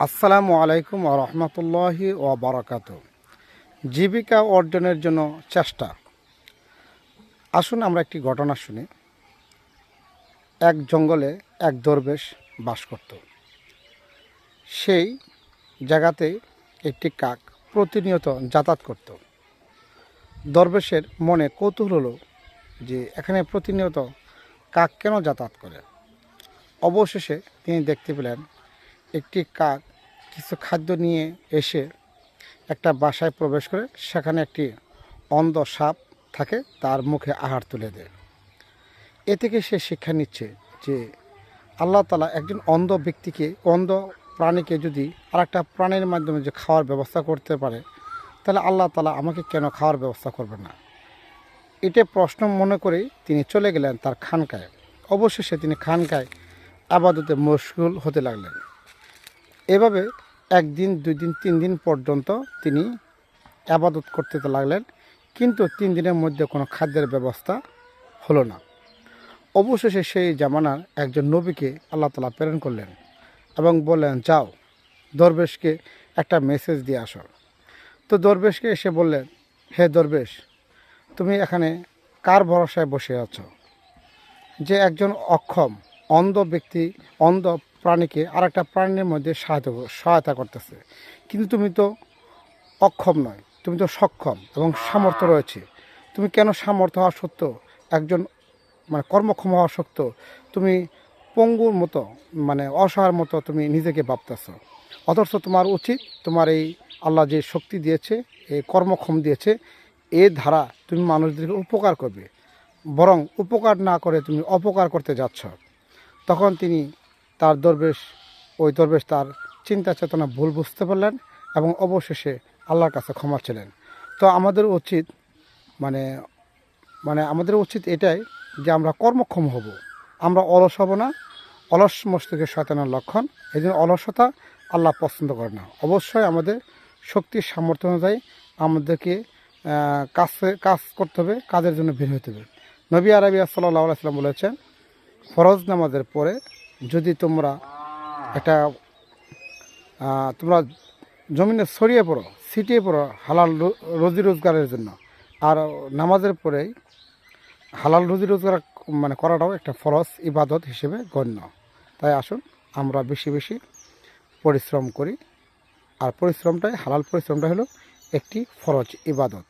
আসসালামু আলাইকুম ওয়া রাহমাতুল্লাহি ওয়া বারাকাতুহু। জীবিকা অর্জনের জন্য চেষ্টা। আসুন আমরা একটি ঘটনা শুনি। এক জঙ্গলে এক দরবেশ বাস করত। সেই জায়গাতে একটি কাক প্রতিনিয়ত যাতায়াত করত। দরবেশের মনে কৌতূহল হলো যে এখানে প্রতিনিয়ত কাক কেন যাতায়াত করে। অবশেষে তিনি দেখতে পেলেন একটি কাক কিছু খাদ্য নিয়ে এসে একটা বাসায় প্রবেশ করে সেখানে একটি অন্ধ সাপ থাকে, তার মুখে আহার তুলে দেয়। এ থেকে সে শিক্ষা নিচ্ছে যে আল্লাহ তাআলা একজন অন্ধ ব্যক্তিকে, অন্ধ প্রাণীকে যদি আরেকটা প্রাণীর মাধ্যমে যে খাওয়ার ব্যবস্থা করতে পারে, তাহলে আল্লাহ তাআলা আমাকে কেন খাওয়ার ব্যবস্থা করবে না। এটা প্রশ্ন মনে করেই তিনি চলে গেলেন তার খানকায়। অবশেষে তিনি খানকায় আবাদতে মশগুল হতে লাগলেন। এভাবে একদিন, 2 দিন, 3 দিন পর্যন্ত তিনি আবাদত করতে লাগলেন, কিন্তু 3 দিনের মধ্যে কোনো খাদ্যের ব্যবস্থা হলো না। অবশেষে সেই জামানার একজন নবীকে আল্লাহ তাআলা প্রেরণ করলেন এবং বললেন, যাও দরবেশকে একটা মেসেজ দিয়ে আসো। তো দরবেশকে এসে বললেন, হে দরবেশ, তুমি এখানে কার ভরসায় বসে আছো? যে একজন অক্ষম অন্ধ ব্যক্তি অন্ধ প্রাণীকে আরেকটা প্রাণীর মধ্যে সহায়তা করতেছে, কিন্তু তুমি তো অক্ষম নয়, তুমি তো সক্ষম এবং সামর্থ্য রয়েছে। তুমি কেন সামর্থ্য হওয়া সত্ত্বেও, একজন কর্মক্ষম হওয়া সত্ত্বেও তুমি পঙ্গুর মতো, অসহায়ের মতো তুমি নিজেকে ভাবতেছো? অথচ তোমার উচিত, তোমার এই আল্লাহ যে শক্তি দিয়েছে, এই কর্মক্ষম দিয়েছে, এর দ্বারা তুমি মানুষদেরকে উপকার করবে, বরং উপকার না করে তুমি অপকার করতে যাচ্ছ। তখন তিনি ওই দরবেশ তার চিন্তা চেতনা ভুল বুঝতে পারলেন এবং অবশেষে আল্লাহর কাছে ক্ষমা ছিলেন। তো আমাদের উচিত আমাদের উচিত এটাই যে আমরা কর্মক্ষম হব, আমরা অলস হব না। অলস মস্তিষ্কের শয়তানের লক্ষণ। এই জন্য অলসতা আল্লাহ পছন্দ করে না। অবশ্যই আমাদের শক্তির সামর্থ্য অনুযায়ী আমাদেরকে কাজ করতে হবে, কাজের জন্য বের হতে হবে। নবী আরবি সাল্লাল্লাহু আলাইহি ওয়াসাল্লাম বলেছেন, ফরজ নামাজের পরে যদি তোমরা তোমরা জমিনে ছড়িয়ে পড়ো, ছিটিয়ে পড়ো হালাল রুজি রোজগারের জন্য, আর নামাজের পরেই হালাল রুজি রোজগার করাটাও একটা ফরজ ইবাদত হিসেবে গণ্য। তাই আসুন আমরা বেশি বেশি পরিশ্রম করি, আর হালাল পরিশ্রমটা হলো একটি ফরজ ইবাদত।